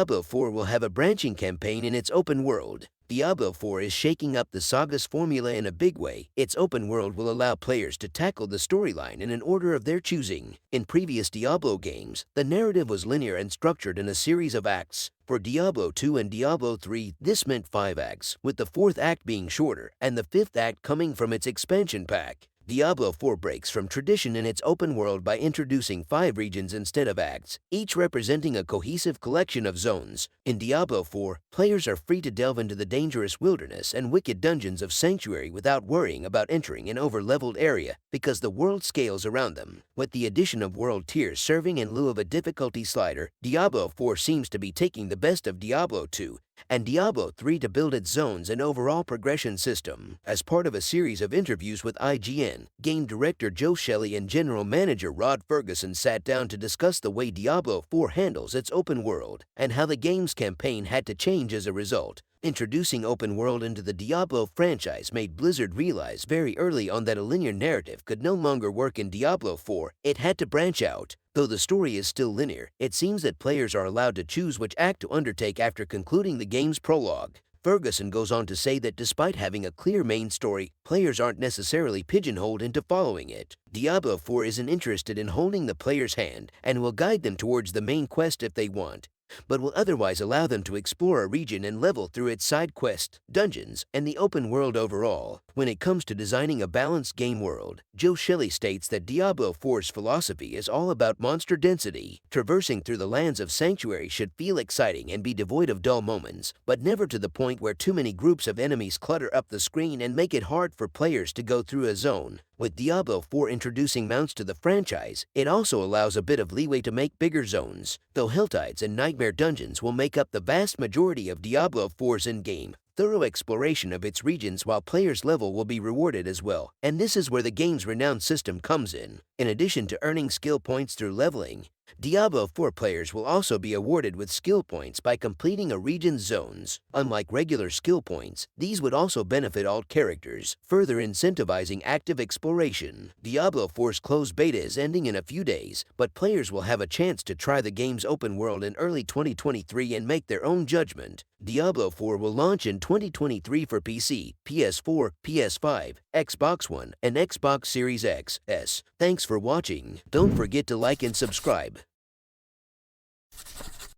Diablo 4 will have a branching campaign in its open world. Diablo 4 is shaking up the saga's formula in a big way. Its open world will allow players to tackle the storyline in an order of their choosing. In previous Diablo games, the narrative was linear and structured in a series of acts. For Diablo 2 and Diablo 3, this meant 5 acts, with the 4th act being shorter and the 5th act coming from its expansion pack. Diablo 4 breaks from tradition in its open world by introducing 5 regions instead of acts, each representing a cohesive collection of zones. In Diablo 4, players are free to delve into the dangerous wilderness and wicked dungeons of Sanctuary without worrying about entering an over-leveled area because the world scales around them. With the addition of world tiers serving in lieu of a difficulty slider, Diablo 4 seems to be taking the best of Diablo 2 and Diablo 3 to build its zones and overall progression system. As part of a series of interviews with IGN, game director Shely and general manager Rod Fergusson sat down to discuss the way Diablo 4 handles its open world and how the game's campaign had to change as a result. Introducing open world into the Diablo franchise made Blizzard realize very early on that a linear narrative could no longer work in Diablo 4. It had to branch out. Though the story is still linear, it seems that players are allowed to choose which act to undertake after concluding the game's prologue. Ferguson goes on to say that despite having a clear main story, players aren't necessarily pigeonholed into following it. Diablo 4 isn't interested in holding the player's hand and will guide them towards the main quest if they want, but will otherwise allow them to explore a region and level through its side quests, dungeons, and the open world overall. When it comes to designing a balanced game world, Shely states that Diablo 4's philosophy is all about monster density. Traversing through the lands of Sanctuary should feel exciting and be devoid of dull moments, but never to the point where too many groups of enemies clutter up the screen and make it hard for players to go through a zone. With Diablo 4 introducing mounts to the franchise, it also allows a bit of leeway to make bigger zones, though Helltides and Nightmare Dungeons will make up the vast majority of Diablo 4's in-game. Thorough exploration of its regions while players level will be rewarded as well, and this is where the game's renowned system comes in. In addition to earning skill points through leveling, Diablo 4 players will also be awarded with skill points by completing a region's zones. Unlike regular skill points, these would also benefit all characters, further incentivizing active exploration. Diablo 4's closed beta is ending in a few days, but players will have a chance to try the game's open world in early 2023 and make their own judgment. Diablo 4 will launch in 2023 for PC, PS4, PS5, Xbox One, and Xbox Series X/S. Thanks for watching. Don't forget to like and subscribe.